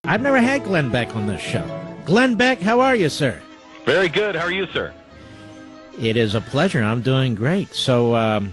I've never had Glenn Beck on this show. Glenn Beck, how are you, sir? Very good. How are you, sir? It is a pleasure. I'm doing great. So,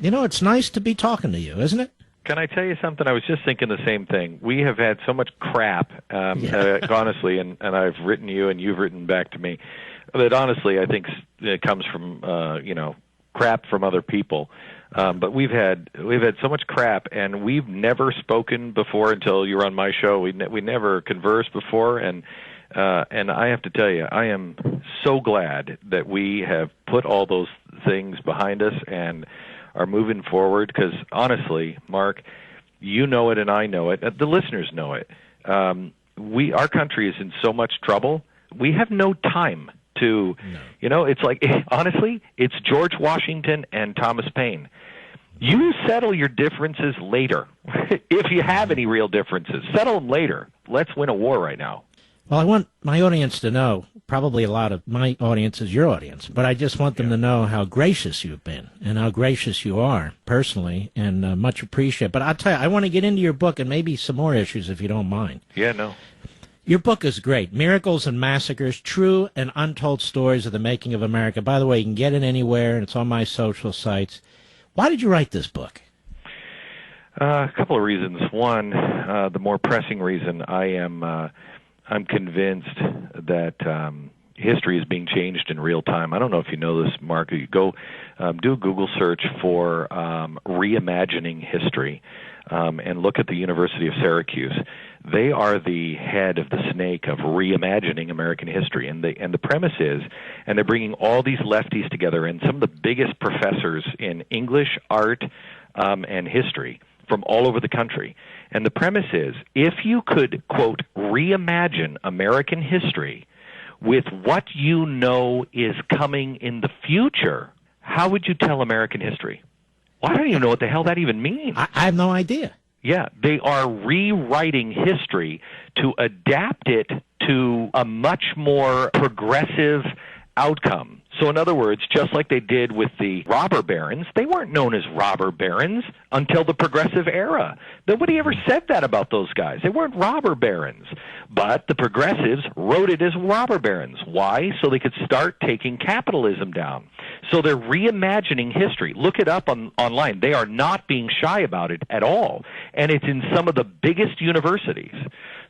it's nice to be talking to you, isn't it? Can I tell you something? I was just thinking the same thing. We have had so much crap, honestly, and I've written you and you've written back to me, that honestly I think it comes from, crap from other people. But we've had so much crap, and we've never spoken before until you were on my show. We never conversed before, and I have to tell you, I am so glad that we have put all those things behind us and are moving forward. Because honestly, Mark, you know it, and I know it. The listeners know it. Our country is in so much trouble. We have no time to, it's like, honestly, it's George Washington and Thomas Paine. You settle your differences later. If you have any real differences, settle them later. Let's win a war right now. Well, I want my audience to know, probably a lot of my audience is your audience, but I just want them to know how gracious you've been and how gracious you are personally, and much appreciated. But I'll tell you, I want to get into your book and maybe some more issues if you don't mind. Yeah, no. Your book is great. Miracles and Massacres, True and Untold Stories of the Making of America. By the way, you can get it anywhere, and it's on my social sites. Why did you write this book? A couple of reasons. One, the more pressing reason, I'm convinced that history is being changed in real time. I don't know if you know this, Mark. You go do a Google search for reimagining history and look at the University of Syracuse. They are the head of the snake of reimagining American history, and the premise is, and they're bringing all these lefties together, and some of the biggest professors in English, art, and history from all over the country. And the premise is, if you could, quote, reimagine American history with what you know is coming in the future, how would you tell American history? Well, I don't even know what the hell that even means. I have no idea. Yeah, they are rewriting history to adapt it to a much more progressive outcome. So in other words, just like they did with the robber barons, they weren't known as robber barons until the progressive era. Nobody ever said that about those guys. They weren't robber barons. But the progressives wrote it as robber barons. Why? So they could start taking capitalism down. So they're reimagining history. Look it up online. They are not being shy about it at all. And it's in some of the biggest universities.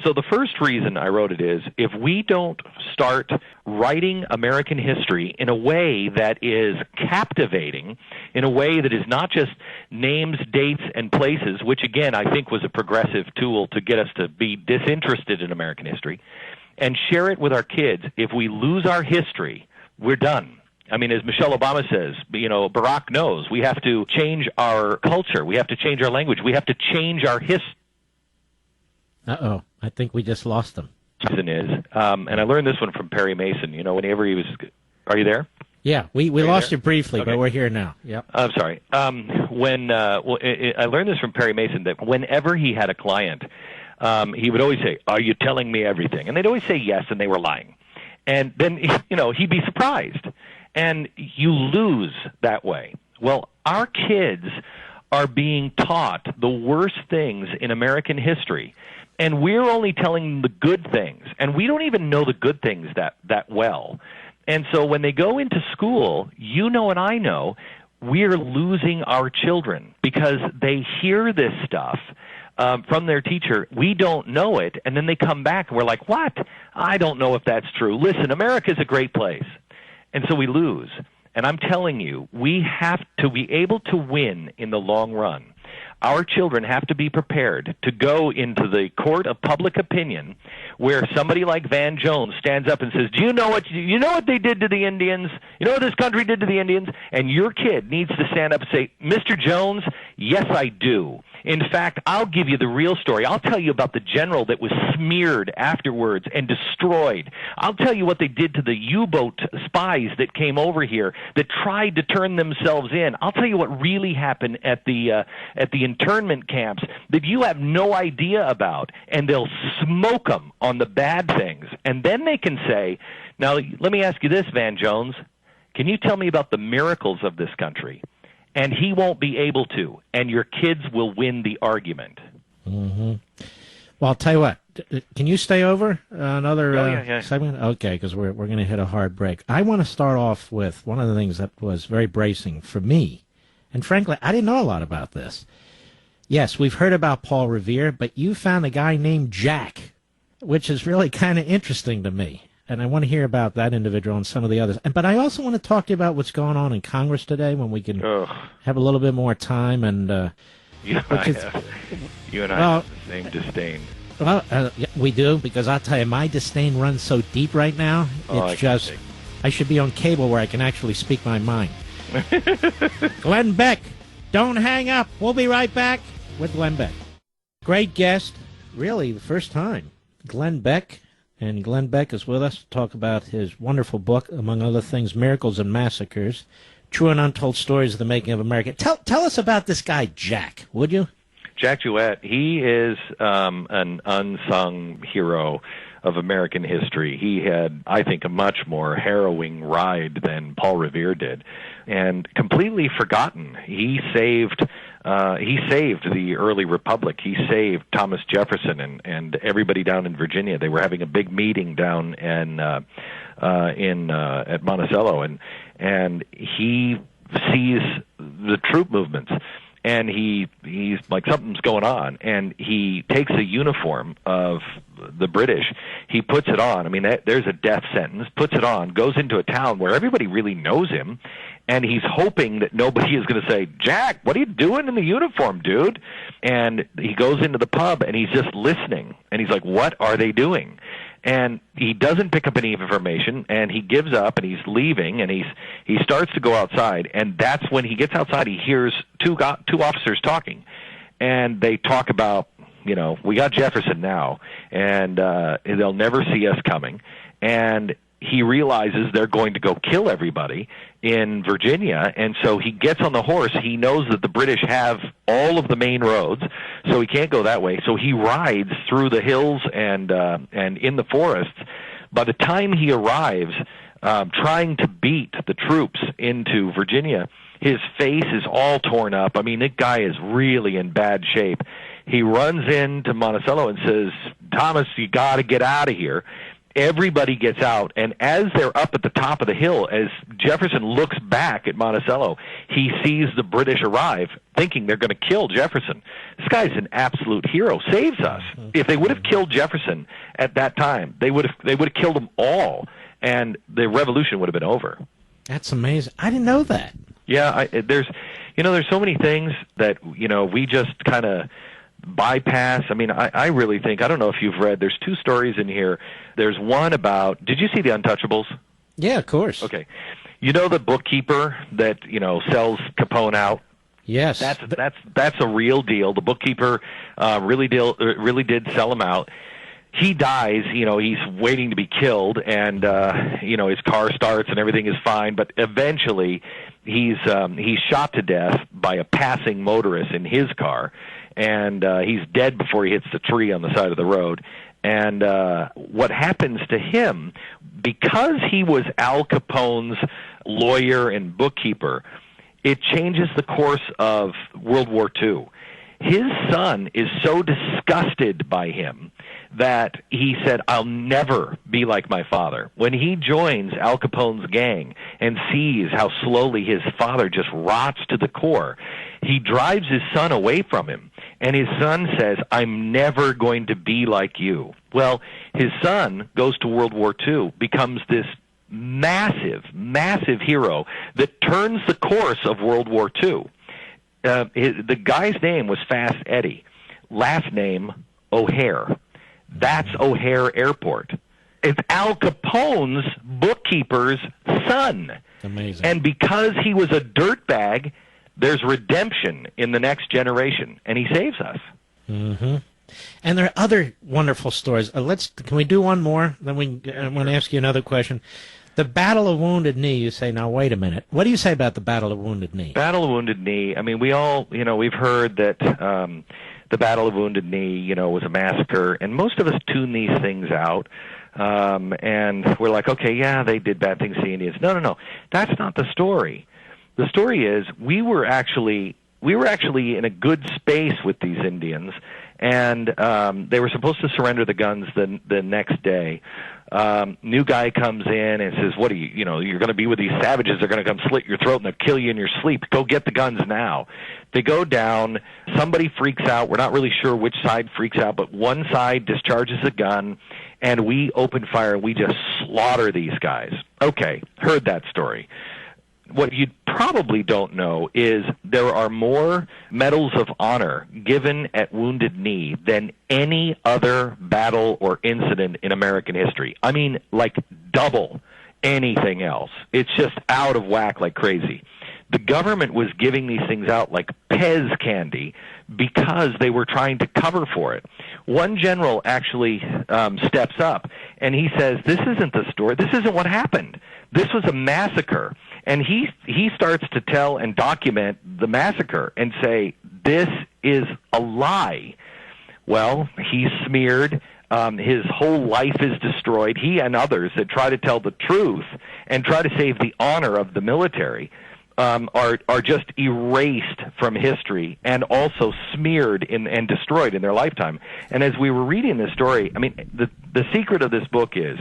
So the first reason I wrote it is, if we don't start writing American history in a way that is captivating, in a way that is not just names, dates, and places, which again I think was a progressive tool to get us to be disinterested in American history, and share it with our kids, if we lose our history, we're done. I mean, as Michelle Obama says, Barack knows, we have to change our culture, we have to change our language, we have to change our history. Uh-oh, I think we just lost them. Reason is, and I learned this one from Perry Mason, whenever he was, are you there? Yeah, we lost you briefly, okay. But we're here now. Yep. I'm sorry. I learned this from Perry Mason, that whenever he had a client, he would always say, "Are you telling me everything?" And they'd always say yes, and they were lying. And then, he'd be surprised. And you lose that way. Well, our kids are being taught the worst things in American history. And we're only telling them the good things. And we don't even know the good things that well. And so when they go into school, and I know, we're losing our children because they hear this stuff from their teacher. We don't know it. And then they come back and we're like, what? I don't know if that's true. Listen, America's a great place. And so we lose. And I'm telling you, we have to be able to win in the long run. Our children have to be prepared to go into the court of public opinion where somebody like Van Jones stands up and says, do you know what they did to the Indians? You know what this country did to the Indians? And your kid needs to stand up and say, Mr. Jones, yes, I do. In fact, I'll give you the real story. I'll tell you about the general that was smeared afterwards and destroyed. I'll tell you what they did to the U-boat spies that came over here that tried to turn themselves in. I'll tell you what really happened at the internment camps that you have no idea about, and they'll smoke them on the bad things. And then they can say, now, let me ask you this, Van Jones. Can you tell me about the miracles of this country? And he won't be able to, and your kids will win the argument. Mm-hmm. Well, I'll tell you what, Can you stay over another yeah. segment? Okay, because we're going to hit a hard break. I want to start off with one of the things that was very bracing for me, and frankly, I didn't know a lot about this. Yes, we've heard about Paul Revere, but you found a guy named Jack, which is really kind of interesting to me. And I want to hear about that individual and some of the others. But I also want to talk to you about what's going on in Congress today when we can have a little bit more time. And you and I have the same disdain. Well, yeah, we do, because I'll tell you, my disdain runs so deep right now. It's I should be on cable where I can actually speak my mind. Glenn Beck, don't hang up. We'll be right back with Glenn Beck. Great guest, really the first time, Glenn Beck. And Glenn Beck is with us to talk about his wonderful book, among other things, Miracles and Massacres, True and Untold Stories of the Making of America. Tell us about this guy, Jack, would you? Jack Jouett, he is an unsung hero of American history. He had, I think, a much more harrowing ride than Paul Revere did, and completely forgotten. He saved the early republic. He saved Thomas Jefferson and everybody down in Virginia. They were having a big meeting down at Monticello, and he sees the troop movements. And he's like, something's going on, and he takes a uniform of the British. He puts it on. I mean, there's a death sentence. Puts it on. Goes into a town where everybody really knows him, and he's hoping that nobody is going to say, "Jack, what are you doing in the uniform, dude?" And he goes into the pub, and he's just listening, and he's like, "What are they doing?" And he doesn't pick up any information, and he gives up, and he's leaving, and he starts to go outside, and that's when he gets outside. He hears two officers talking, and they talk about, we got Jefferson now, and they'll never see us coming, and he realizes they're going to go kill everybody in Virginia, and so he gets on the horse. He knows that the British have all of the main roads, so he can't go that way. So he rides through the hills and in the forests. By the time he arrives, trying to beat the troops into Virginia, his face is all torn up. I mean, that guy is really in bad shape. He runs into Monticello and says, "Thomas, you got to get out of here." Everybody gets out, and as they're up at the top of the hill, as Jefferson looks back at Monticello, he sees the British arrive, thinking they're going to kill Jefferson. This guy's an absolute hero, saves us. If they would have killed Jefferson at that time, they would have killed them all, and the revolution would have been over. That's amazing. I didn't know that. Yeah, there's so many things that we just kind of bypass. I mean, I really think, I don't know if you've read, there's two stories in here. There's one about, did you see The Untouchables? Yeah, of course. Okay. You know the bookkeeper that, sells Capone out? Yes. That's a real deal. The bookkeeper really did sell him out. He dies, he's waiting to be killed, and his car starts and everything is fine, but eventually he's shot to death by a passing motorist in his car, and he's dead before he hits the tree on the side of the road. And what happens to him, because he was Al Capone's lawyer and bookkeeper, it changes the course of World War II. His son is so disgusted by him that he said, "I'll never be like my father." When he joins Al Capone's gang and sees how slowly his father just rots to the core, he drives his son away from him. And his son says, "I'm never going to be like you." Well, his son goes to World War II, becomes this massive, massive hero that turns the course of World War II. The guy's name was Fast Eddie. Last name, O'Hare. That's O'Hare Airport. It's Al Capone's bookkeeper's son. Amazing. And because he was a dirtbag, there's redemption in the next generation, and he saves us. Mm-hmm. And there are other wonderful stories. Can we do one more? Then I want to ask you another question. The Battle of Wounded Knee, you say, now wait a minute. What do you say about the Battle of Wounded Knee? Battle of Wounded Knee, I mean, we all, we've heard that the Battle of Wounded Knee, was a massacre, and most of us tune these things out, and we're like, okay, yeah, they did bad things to the Indians. No, that's not the story. The story is we were actually in a good space with these Indians, and they were supposed to surrender the guns the next day. New guy comes in and says, "What are you? You're going to be with these savages. They're going to come slit your throat and they'll kill you in your sleep. Go get the guns now." They go down. Somebody freaks out. We're not really sure which side freaks out, but one side discharges a gun, and we open fire and we just slaughter these guys. Okay, heard that story. What you probably don't know is there are more medals of honor given at Wounded Knee than any other battle or incident in American history. I mean, like double anything else. It's just out of whack like crazy. The government was giving these things out like Pez candy because they were trying to cover for it. One general actually steps up and he says, "This isn't the story. This isn't what happened. This was a massacre." And he starts to tell and document the massacre and say, "This is a lie." Well, he's smeared. His whole life is destroyed. He and others that try to tell the truth and try to save the honor of the military are just erased from history and also smeared and destroyed in their lifetime. And as we were reading this story, I mean, the secret of this book is,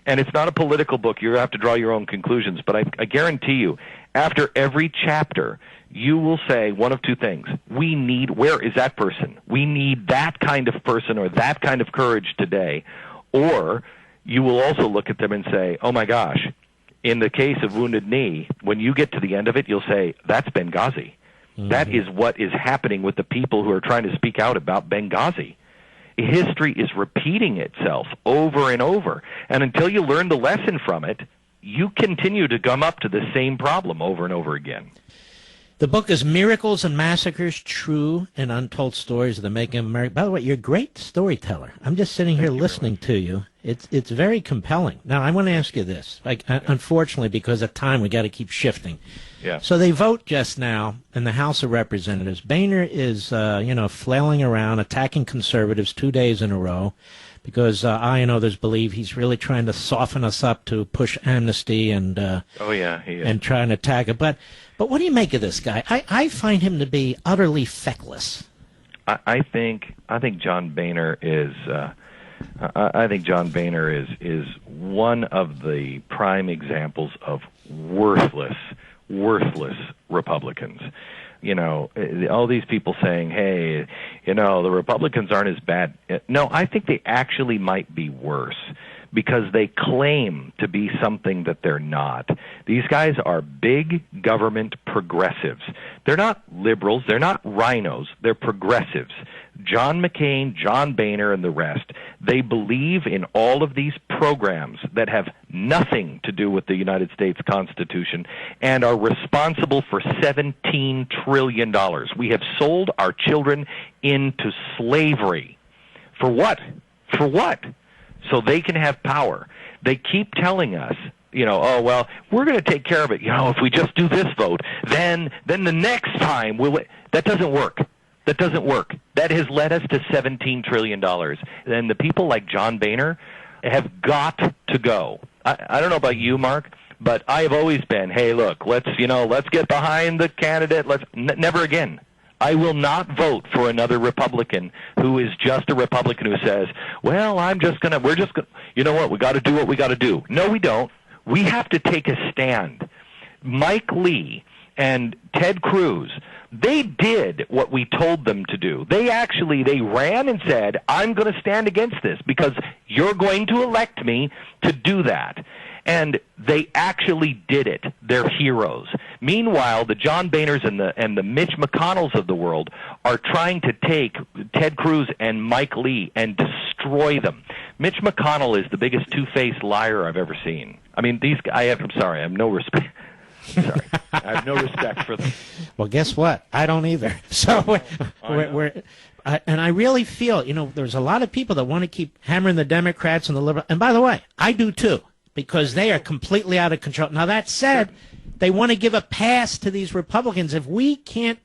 and it's not a political book, you have to draw your own conclusions, but I guarantee you, after every chapter, you will say one of two things. Where is that person? We need that kind of person or that kind of courage today. Or you will also look at them and say, oh my gosh, in the case of Wounded Knee, when you get to the end of it, you'll say, that's Benghazi. Mm-hmm. That is what is happening with the people who are trying to speak out about Benghazi. History is repeating itself over and over. And until you learn the lesson from it, you continue to come up to the same problem over and over again. The book is Miracles and Massacres, True and Untold Stories of the Making of America. By the way, you're a great storyteller. I'm just sitting here listening to you. It's very compelling. Now, I want to ask you this. Unfortunately, because of time, we got to keep shifting. Yeah. So they vote just now in the House of Representatives. Boehner is, flailing around, attacking conservatives 2 days in a row because I and others believe he's really trying to soften us up to push amnesty and he is. And try and attack it. But what do you make of this guy? I find him to be utterly feckless. I think John Boehner is. I think John Boehner is one of the prime examples of worthless Republicans. All these people saying, hey, the Republicans aren't as bad. No, I think they actually might be worse because they claim to be something that they're not. These guys are big government progressives. They're not liberals. They're not rhinos. They're progressives. John McCain, John Boehner, and the rest, they believe in all of these programs that have nothing to do with the United States Constitution and are responsible for $17 trillion. We have sold our children into slavery. For what? For what? So they can have power. They keep telling us, oh, well, we're going to take care of it. If we just do this vote, then the next time that doesn't work. That doesn't work. That has led us to $17 trillion. And the people like John Boehner have got to go. I don't know about you, Mark, but I have always been, hey, look, let's get behind the candidate. Never again. I will not vote for another Republican who is just a Republican who says, well, we're just going to, you know what, we got to do what we got to do. No, we don't. We have to take a stand. Mike Lee and Ted Cruz, they did what we told them to do. They ran and said, I'm going to stand against this because you're going to elect me to do that. And they actually did it. They're heroes. Meanwhile, the John Boehners and the Mitch McConnells of the world are trying to take Ted Cruz and Mike Lee and destroy them. Mitch McConnell is the biggest two-faced liar I've ever seen. I mean, I have no respect. Sorry, I have no respect for them. Well, guess what? I don't either. So and I really feel, there's a lot of people that want to keep hammering the Democrats and the liberals. And by the way, I do too, because they are completely out of control. Now, that said, they want to give a pass to these Republicans. If we can't,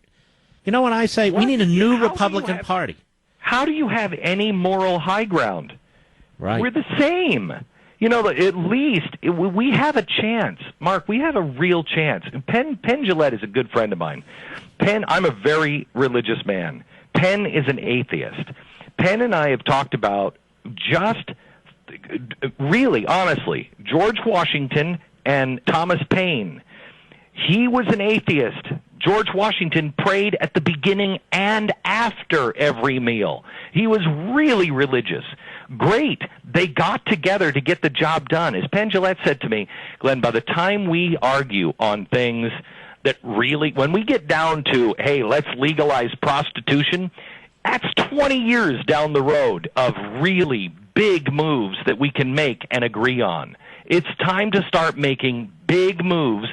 you know what I say? We need a new Republican Party. How do you have any moral high ground? Right. We're the same. At least we have a chance. Mark, we have a real chance. Penn Jillette is a good friend of mine. I'm a very religious man. Penn is an atheist. Penn and I have talked about just really, honestly, George Washington and Thomas Paine. He was an atheist. George Washington prayed at the beginning and after every meal. He was really religious. Great. They got together to get the job done. As Penn Jillette said to me, Glenn, by the time we argue on things that really, when we get down to, hey, let's legalize prostitution, that's 20 years down the road of really big moves that we can make and agree on. It's time to start making big moves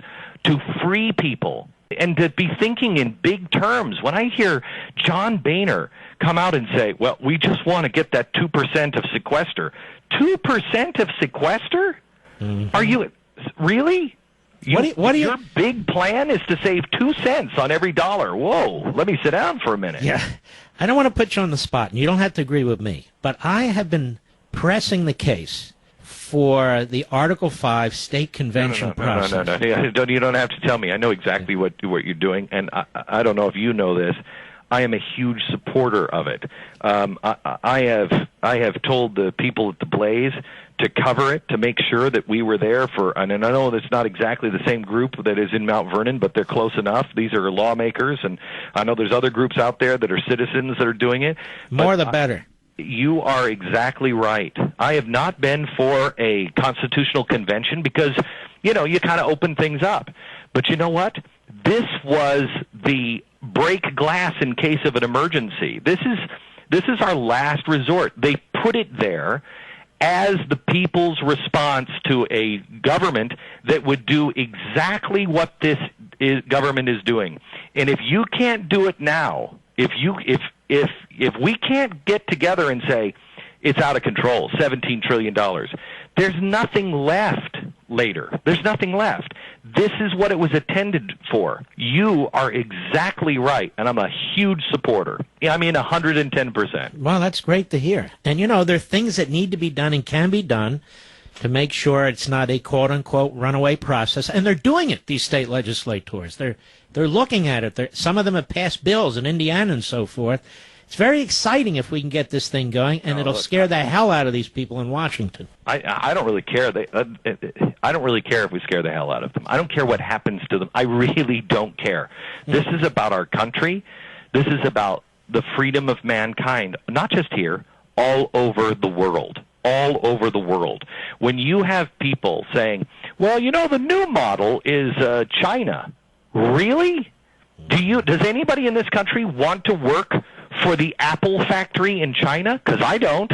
to free people and to be thinking in big terms. When I hear John Boehner come out and say, well, we just want to get that 2% of sequester. 2% of sequester? Mm-hmm. Are you really? Your big plan is to save 2 cents on every dollar. Whoa, let me sit down for a minute. Yeah, I don't want to put you on the spot, and you don't have to agree with me, but I have been pressing the case for the Article 5 state convention process. No. You don't have to tell me. I know exactly what you're doing, and I don't know if you know this. I am a huge supporter of it. I have told the people at the Blaze to cover it, to make sure that we were there for, and I know that's not exactly the same group that is in Mount Vernon, but they're close enough. These are lawmakers, and I know there's other groups out there that are citizens that are doing it. More the better. You are exactly right. I have not been for a constitutional convention because, you kind of open things up. But you know what? This was the break glass in case of an emergency. This is our last resort. They put it there as the people's response to a government that would do exactly what this government is doing. And if you can't do it now, if we can't get together and say it's out of control, $17 trillion, there's nothing left later. There's nothing left. This is what it was intended for. You are exactly right, and I'm a huge supporter. I mean, 110%. Well, that's great to hear. And, there are things that need to be done and can be done to make sure it's not a quote-unquote runaway process. And they're doing it, these state legislators. They're looking at it. Some of them have passed bills in Indiana and so forth. It's very exciting if we can get this thing going, and it'll scare the hell out of these people in Washington. I don't really care. I don't really care if we scare the hell out of them. I don't care what happens to them. I really don't care. This is about our country. This is about the freedom of mankind, not just here, all over the world. All over the world. When you have people saying, well, the new model is China. Really? Does anybody in this country want to work for the Apple factory in China? Because I don't.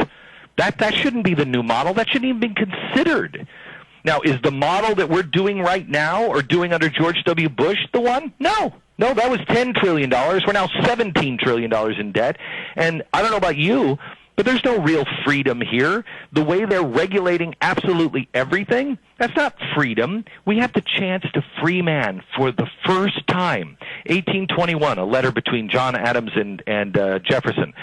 That shouldn't be the new model. That shouldn't even be considered. Now, is the model that we're doing right now or doing under George W. Bush the one? No, that was $10 trillion. We're now $17 trillion in debt. And I don't know about you, but there's no real freedom here. The way they're regulating absolutely everything, that's not freedom. We have the chance to free man for the first time. 1821, a letter between John Adams and Jefferson.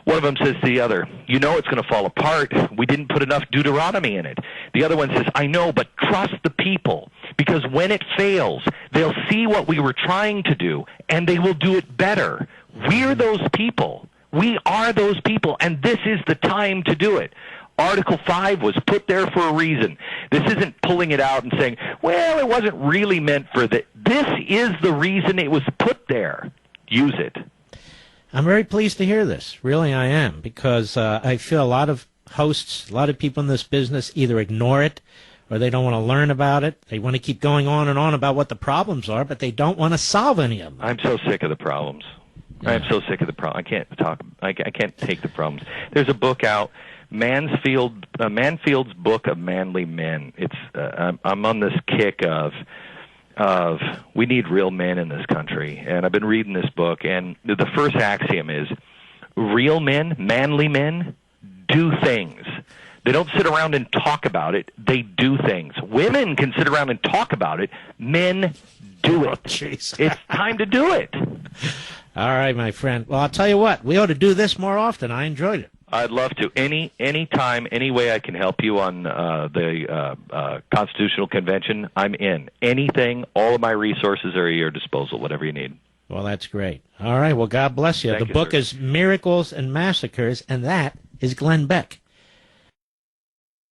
One of them says to the other, it's going to fall apart. We didn't put enough Deuteronomy in it. The other one says, I know, but trust the people, because when it fails, they'll see what we were trying to do, and they will do it better. We're those people. We are those people, and this is the time to do it. Article 5 was put there for a reason. This isn't pulling it out and saying, well, it wasn't really meant for that. This is the reason it was put there. Use it. I'm very pleased to hear this. Really, I am, because I feel a lot of hosts, a lot of people in this business either ignore it or they don't want to learn about it. They want to keep going on and on about what the problems are, but they don't want to solve any of them. I'm so sick of the problems. Yeah. I'm so sick of the problem. I can't take the problems. There's a book out, Manfield's Book of Manly Men. It's I'm on this kick of we need real men in this country, and I've been reading this book, and the first axiom is real men, manly men, do things. They don't sit around and talk about it. They do things. Women can sit around and talk about it. Men do it. Jeez. It's time to do it. All right, my friend. Well, I'll tell you what. We ought to do this more often. I enjoyed it. I'd love to. Any time, any way I can help you on the Constitutional Convention, I'm in. Anything, all of my resources are at your disposal, whatever you need. Well, that's great. All right. Well, God bless you. Thank The you, book sir. is Miracles and Massacres, and that is Glenn Beck.